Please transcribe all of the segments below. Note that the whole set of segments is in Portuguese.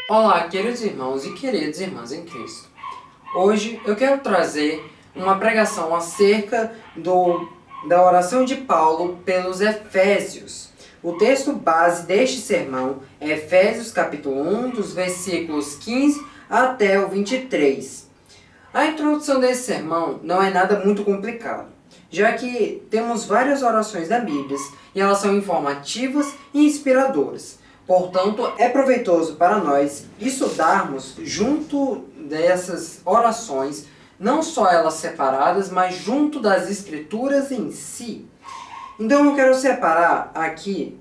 Olá, queridos irmãos e queridas irmãs em Cristo. Hoje eu quero trazer uma pregação acerca da oração de Paulo pelos Efésios. O texto base deste sermão é Efésios capítulo 1, dos versículos 15 até o 23. A introdução desse sermão não é nada muito complicado, já que temos várias orações da Bíblia e elas são informativas e inspiradoras. Portanto, é proveitoso para nós estudarmos junto dessas orações, não só elas separadas, mas junto das Escrituras em si. Então eu quero separar aqui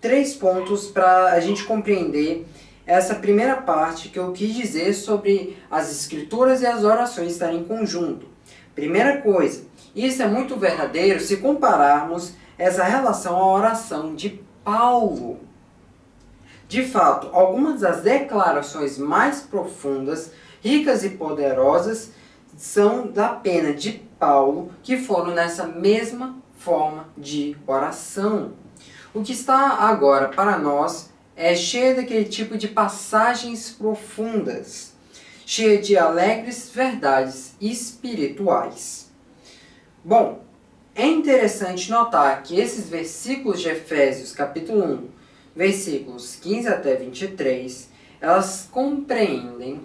3 pontos para a gente compreender essa primeira parte que eu quis dizer sobre as Escrituras e as orações estarem em conjunto. Primeira coisa, isso é muito verdadeiro se compararmos essa relação à oração de Paulo. De fato, algumas das declarações mais profundas, ricas e poderosas são da pena de Paulo, que foram nessa mesma forma de oração. O que está agora para nós é cheio daquele tipo de passagens profundas, cheia de alegres verdades espirituais. Bom, é interessante notar que esses versículos de Efésios capítulo 1, versículos 15 até 23, elas compreendem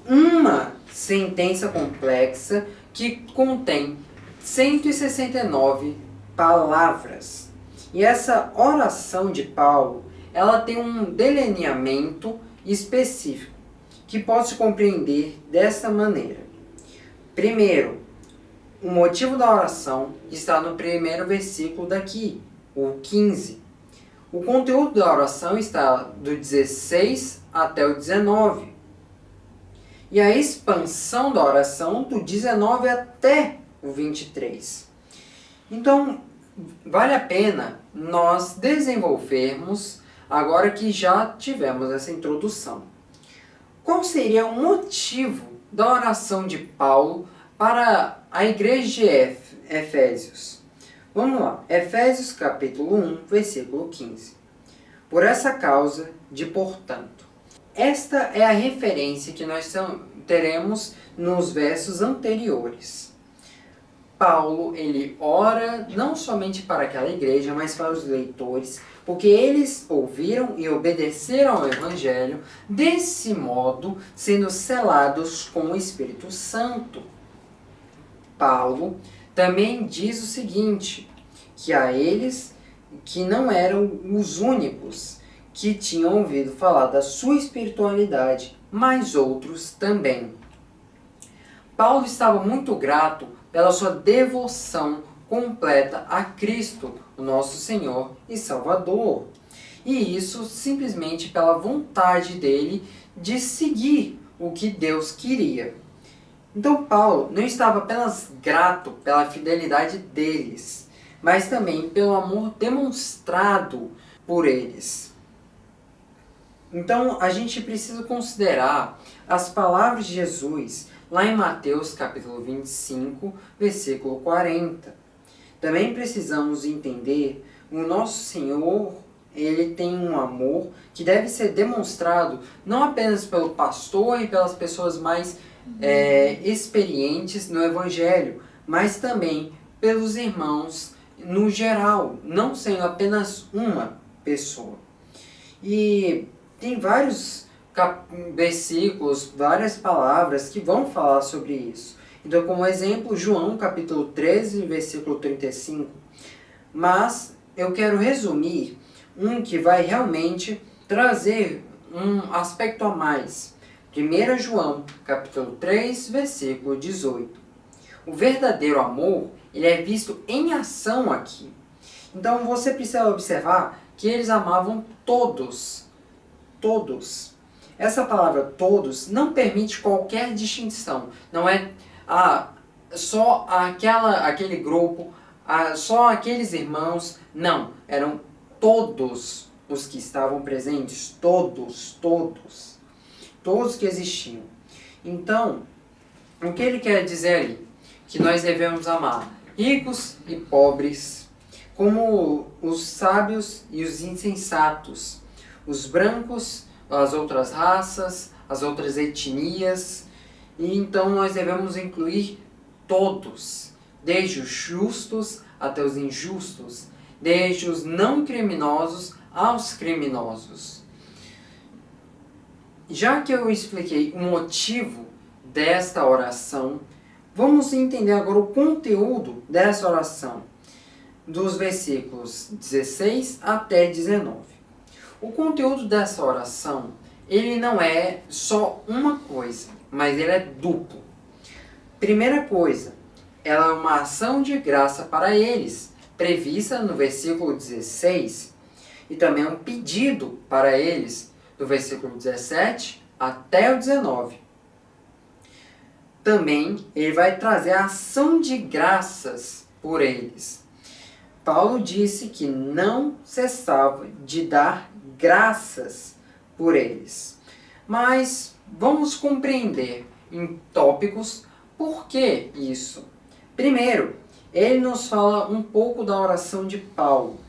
uma sentença complexa que contém 169 palavras. E essa oração de Paulo, ela tem um delineamento específico que pode se compreender dessa maneira. Primeiro, o motivo da oração está no primeiro versículo daqui, o 15. O conteúdo da oração está do 16 até o 19. E a expansão da oração do 19 até o 23. Então, vale a pena nós desenvolvermos, agora que já tivemos essa introdução. Qual seria o motivo da oração de Paulo para a igreja de Efésios? Vamos lá, Efésios capítulo 1, versículo 15. Por essa causa, de portanto. Esta é a referência que nós teremos nos versos anteriores. Paulo, ele ora não somente para aquela igreja, mas para os leitores, porque eles ouviram e obedeceram ao Evangelho, desse modo, sendo selados com o Espírito Santo. Paulo também diz o seguinte, que a eles que não eram os únicos que tinham ouvido falar da sua espiritualidade, mas outros também. Paulo estava muito grato pela sua devoção completa a Cristo, o nosso Senhor e Salvador. E isso simplesmente pela vontade dele de seguir o que Deus queria. Então Paulo não estava apenas grato pela fidelidade deles, mas também pelo amor demonstrado por eles. Então a gente precisa considerar as palavras de Jesus lá em Mateus capítulo 25, versículo 40. Também precisamos entender o nosso Senhor, ele tem um amor que deve ser demonstrado não apenas pelo pastor e pelas pessoas mais experientes no Evangelho, mas também pelos irmãos no geral, não sendo apenas uma pessoa. E tem vários versículos, várias palavras que vão falar sobre isso. Então, como exemplo, João capítulo 13, versículo 35. Mas eu quero resumir um que vai realmente trazer um aspecto a mais. 1 João, capítulo 3, versículo 18. O verdadeiro amor, ele é visto em ação aqui. Então você precisa observar que eles amavam todos. Todos. Essa palavra todos não permite qualquer distinção. Não é só aquele grupo, só aqueles irmãos. Não, eram todos os que estavam presentes. Todos que existiam. Então, o que ele quer dizer ali? Que nós devemos amar ricos e pobres, como os sábios e os insensatos, os brancos, as outras raças, as outras etnias, e então nós devemos incluir todos, desde os justos até os injustos, desde os não criminosos aos criminosos. Já que eu expliquei o motivo desta oração, vamos entender agora o conteúdo dessa oração, dos versículos 16 até 19. O conteúdo dessa oração, ele não é só uma coisa, mas ele é duplo. Primeira coisa, ela é uma ação de graça para eles, prevista no versículo 16, e também um pedido para eles, do versículo 17 até o 19. Também ele vai trazer a ação de graças por eles. Paulo disse que não cessava de dar graças por eles. Mas vamos compreender em tópicos por que isso. Primeiro, ele nos fala um pouco da oração de Paulo.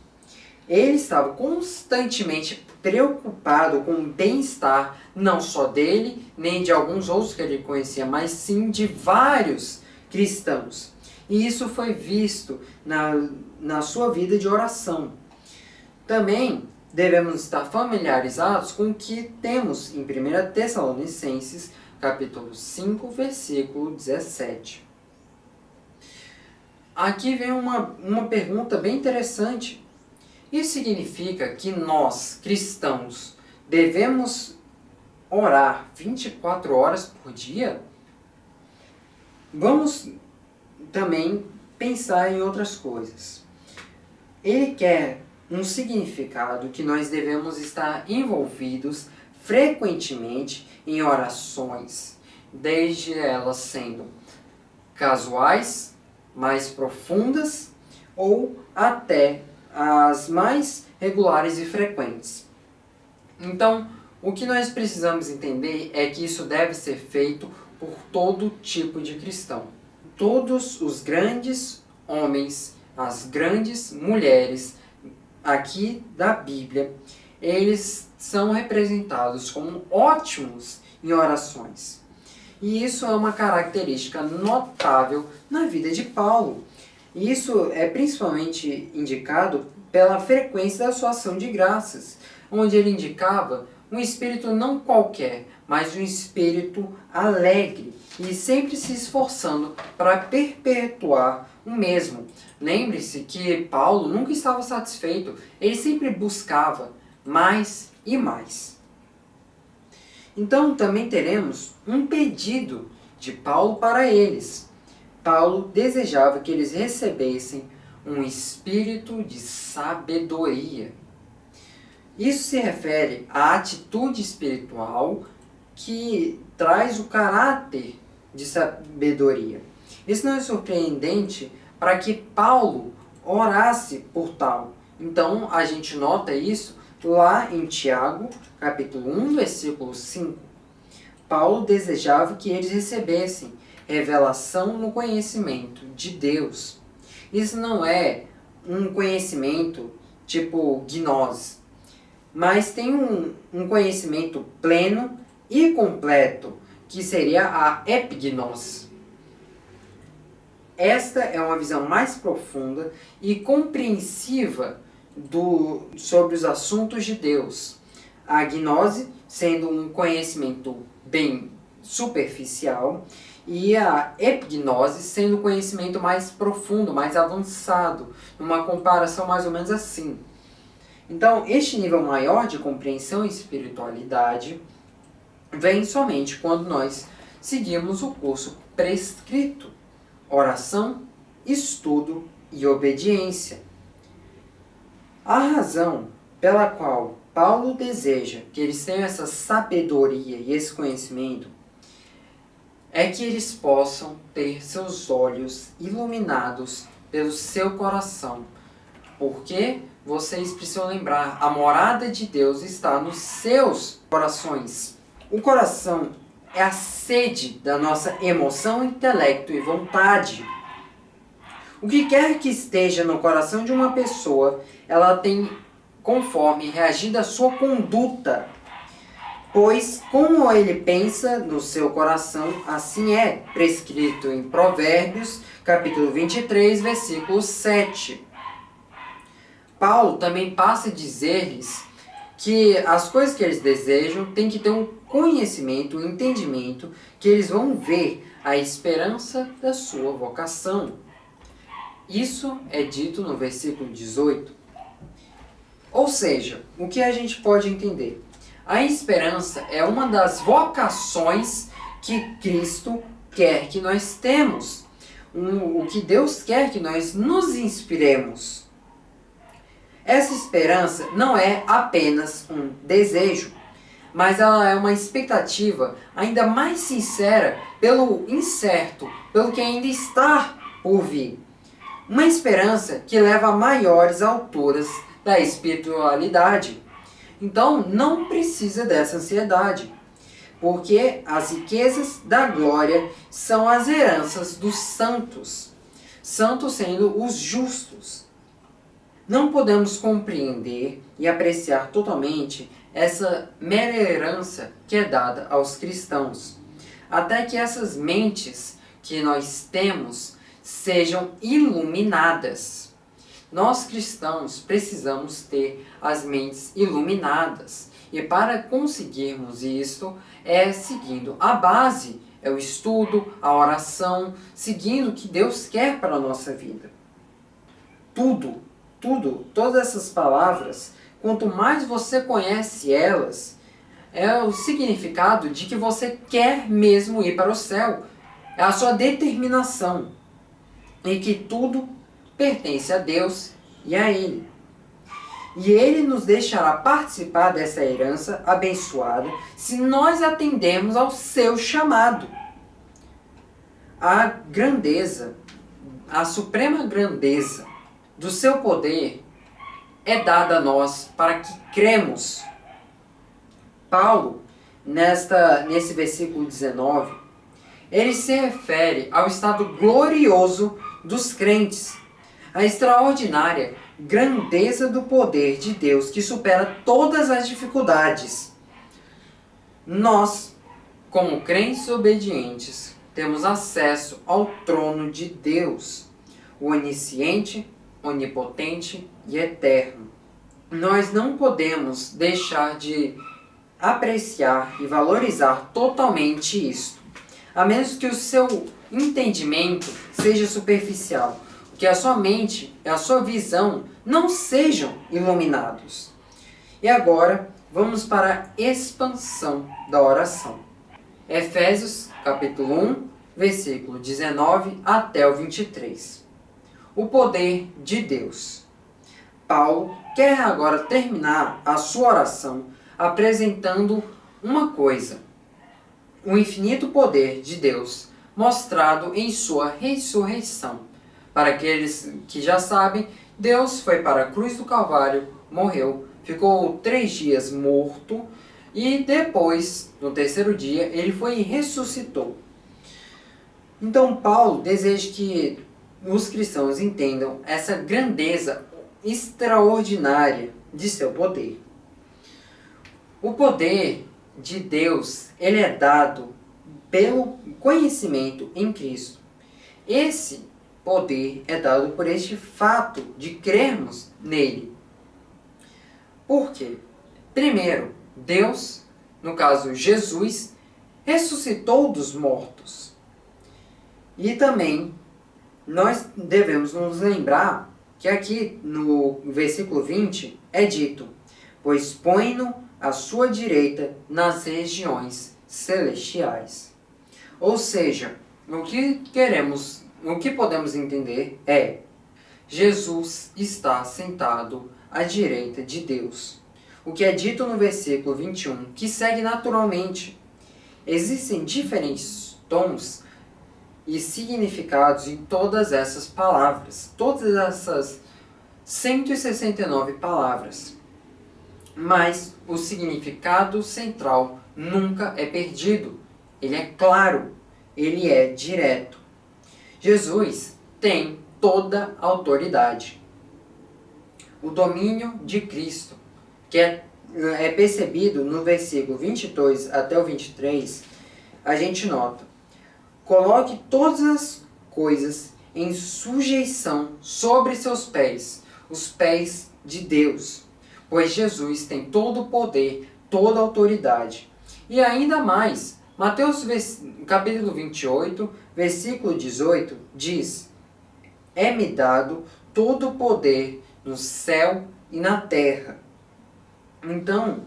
Ele estava constantemente preocupado com o bem-estar, não só dele, nem de alguns outros que ele conhecia, mas sim de vários cristãos. E isso foi visto na sua vida de oração. Também devemos estar familiarizados com o que temos em 1 Tessalonicenses, capítulo 5, versículo 17. Aqui vem uma pergunta bem interessante. Isso significa que nós, cristãos, devemos orar 24 horas por dia? Vamos também pensar em outras coisas. Ele quer um significado que nós devemos estar envolvidos frequentemente em orações, desde elas sendo casuais, mais profundas, ou até as mais regulares e frequentes. Então, o que nós precisamos entender é que isso deve ser feito por todo tipo de cristão. Todos os grandes homens, as grandes mulheres aqui da Bíblia, eles são representados como ótimos em orações. E isso é uma característica notável na vida de Paulo. E isso é principalmente indicado pela frequência da sua ação de graças, onde ele indicava um espírito não qualquer, mas um espírito alegre e sempre se esforçando para perpetuar o mesmo. Lembre-se que Paulo nunca estava satisfeito, ele sempre buscava mais e mais. Então também teremos um pedido de Paulo para eles. Paulo desejava que eles recebessem um espírito de sabedoria. Isso se refere à atitude espiritual que traz o caráter de sabedoria. Isso não é surpreendente para que Paulo orasse por tal. Então a gente nota isso lá em Tiago, capítulo 1, versículo 5. Paulo desejava que eles recebessem revelação no conhecimento de Deus. Isso não é um conhecimento tipo gnose, mas tem um conhecimento pleno e completo, que seria a epignose. Esta é uma visão mais profunda e compreensiva sobre os assuntos de Deus. A gnose sendo um conhecimento bem superficial e a epignose sendo um conhecimento mais profundo, mais avançado, numa comparação mais ou menos assim. Então, este nível maior de compreensão e espiritualidade vem somente quando nós seguimos o curso prescrito: oração, estudo e obediência. A razão pela qual Paulo deseja que eles tenham essa sabedoria e esse conhecimento é que eles possam ter seus olhos iluminados pelo seu coração. Porque vocês precisam lembrar, a morada de Deus está nos seus corações. O coração é a sede da nossa emoção, intelecto e vontade. O que quer que esteja no coração de uma pessoa, ela tem conforme reagir da sua conduta. Pois como ele pensa no seu coração, assim é, prescrito em Provérbios, capítulo 23, versículo 7. Paulo também passa a dizer-lhes que as coisas que eles desejam têm que ter um conhecimento, um entendimento, que eles vão ver a esperança da sua vocação. Isso é dito no versículo 18. Ou seja, o que a gente pode entender? A esperança é uma das vocações que Cristo quer que nós temos. O que Deus quer que nós nos inspiremos. Essa esperança não é apenas um desejo, mas ela é uma expectativa ainda mais sincera pelo incerto, pelo que ainda está por vir. Uma esperança que leva a maiores alturas da espiritualidade. Então não precisa dessa ansiedade, porque as riquezas da glória são as heranças dos santos, santos sendo os justos. Não podemos compreender e apreciar totalmente essa mera herança que é dada aos cristãos, até que essas mentes que nós temos sejam iluminadas. Nós cristãos precisamos ter as mentes iluminadas, e para conseguirmos isso é seguindo a base, é o estudo, a oração, seguindo o que Deus quer para a nossa vida. Todas essas palavras, quanto mais você conhece elas, é o significado de que você quer mesmo ir para o céu, é a sua determinação, e que tudo pertence a Deus e a Ele. E Ele nos deixará participar dessa herança abençoada se nós atendermos ao seu chamado. A grandeza, a suprema grandeza do seu poder é dada a nós para que cremos. Paulo, nesse versículo 19, ele se refere ao estado glorioso dos crentes, a extraordinária grandeza do poder de Deus que supera todas as dificuldades. Nós, como crentes obedientes, temos acesso ao trono de Deus, o onisciente, onipotente e eterno. Nós não podemos deixar de apreciar e valorizar totalmente isto, a menos que o seu entendimento seja superficial, que a sua mente e a sua visão não sejam iluminados. E agora, vamos para a expansão da oração. Efésios, capítulo 1, versículo 19 até o 23. O poder de Deus. Paulo quer agora terminar a sua oração apresentando uma coisa: o infinito poder de Deus mostrado em sua ressurreição. Para aqueles que já sabem, Deus foi para a cruz do Calvário, morreu, ficou 3 dias morto e depois, no terceiro dia, ele foi e ressuscitou. Então Paulo deseja que os cristãos entendam essa grandeza extraordinária de seu poder. O poder de Deus, ele é dado pelo conhecimento em Cristo. Esse poder é dado por este fato de crermos nele. Por quê? Primeiro, Deus, no caso Jesus, ressuscitou dos mortos. E também nós devemos nos lembrar que aqui no versículo 20 é dito: pois põe-no à sua direita nas regiões celestiais. Ou seja, o que podemos entender é: Jesus está sentado à direita de Deus. O que é dito no versículo 21, que segue naturalmente. Existem diferentes tons e significados em todas essas palavras, todas essas 169 palavras. Mas o significado central nunca é perdido. Ele é claro, ele é direto. Jesus tem toda a autoridade. O domínio de Cristo, que é é percebido no versículo 22 até o 23, a gente nota: coloque todas as coisas em sujeição sobre seus pés, os pés de Deus, pois Jesus tem todo o poder, toda a autoridade. E ainda mais, Mateus capítulo 28, versículo 18, diz: é-me dado todo o poder no céu e na terra. Então,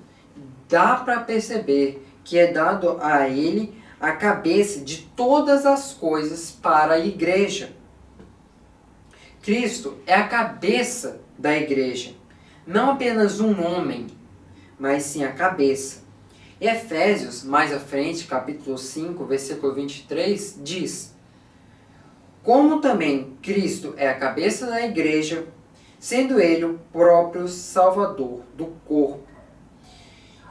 dá para perceber que é dado a ele a cabeça de todas as coisas para a igreja. Cristo é a cabeça da igreja, não apenas um homem, mas sim a cabeça. Efésios, mais à frente, capítulo 5, versículo 23, diz: como também Cristo é a cabeça da igreja, sendo ele o próprio Salvador do corpo.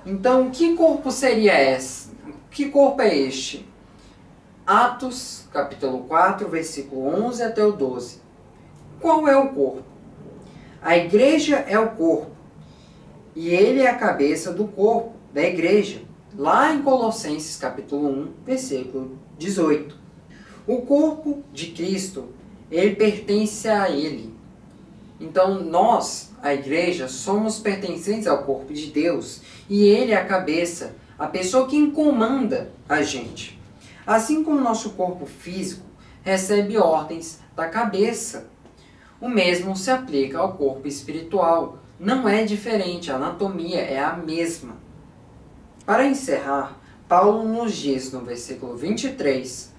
Então, que corpo seria esse? Que corpo é este? Atos, capítulo 4, versículo 11 até o 12. Qual é o corpo? A igreja é o corpo, e ele é a cabeça do corpo, da igreja. Lá em Colossenses, capítulo 1, versículo 18. O corpo de Cristo, ele pertence a ele. Então, nós, a igreja, somos pertencentes ao corpo de Deus, e ele é a cabeça, a pessoa que comanda a gente. Assim como o nosso corpo físico recebe ordens da cabeça, o mesmo se aplica ao corpo espiritual. Não é diferente, a anatomia é a mesma. Para encerrar, Paulo nos diz no versículo 23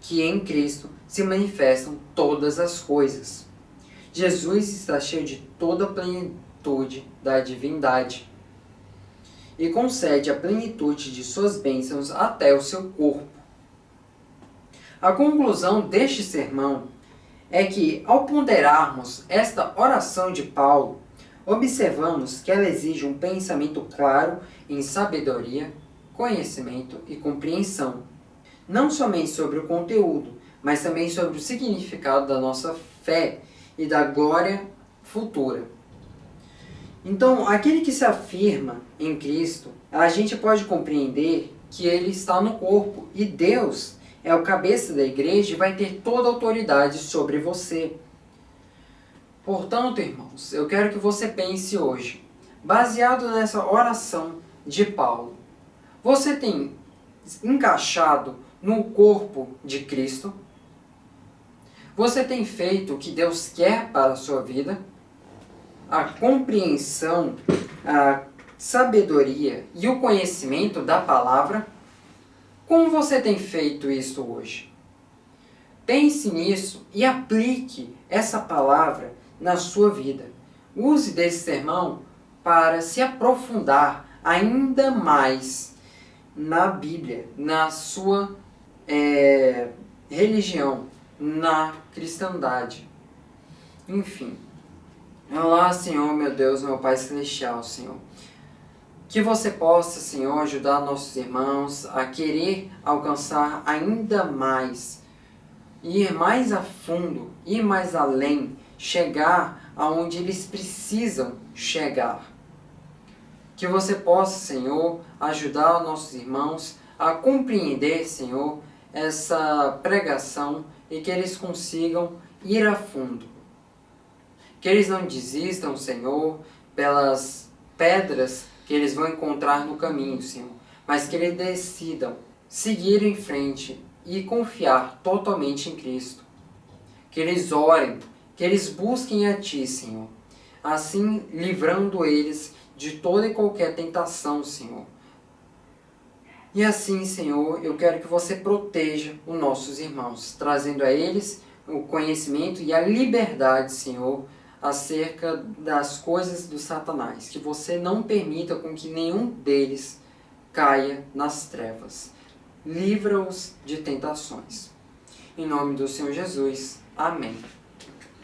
que em Cristo se manifestam todas as coisas. Jesus está cheio de toda a plenitude da divindade e concede a plenitude de suas bênçãos até o seu corpo. A conclusão deste sermão é que, ao ponderarmos esta oração de Paulo, observamos que ela exige um pensamento claro em sabedoria, conhecimento e compreensão, não somente sobre o conteúdo, mas também sobre o significado da nossa fé e da glória futura. Então, aquele que se afirma em Cristo, a gente pode compreender que ele está no corpo e Deus é o cabeça da igreja e vai ter toda a autoridade sobre você. Portanto, irmãos, eu quero que você pense hoje, baseado nessa oração de Paulo, você tem encaixado no corpo de Cristo? Você tem feito o que Deus quer para a sua vida? A compreensão, a sabedoria e o conhecimento da palavra? Como você tem feito isso hoje? Pense nisso e aplique essa palavra na sua vida. Use desse sermão para se aprofundar ainda mais na Bíblia, na sua religião, na cristandade. Enfim. Olá, Senhor, meu Deus, meu Pai Celestial, Senhor. Que você possa, Senhor, ajudar nossos irmãos a querer alcançar ainda mais, ir mais a fundo, ir mais além, chegar aonde eles precisam chegar. Que você possa, Senhor, ajudar nossos irmãos a compreender, Senhor, essa pregação e que eles consigam ir a fundo. Que eles não desistam, Senhor, pelas pedras que eles vão encontrar no caminho, Senhor, mas que eles decidam seguir em frente e confiar totalmente em Cristo. Que eles orem, que eles busquem a Ti, Senhor, assim livrando eles de toda e qualquer tentação, Senhor. E assim, Senhor, eu quero que você proteja os nossos irmãos, trazendo a eles o conhecimento e a liberdade, Senhor, acerca das coisas do Satanás. Que você não permita com que nenhum deles caia nas trevas. Livra-os de tentações. Em nome do Senhor Jesus. Amém.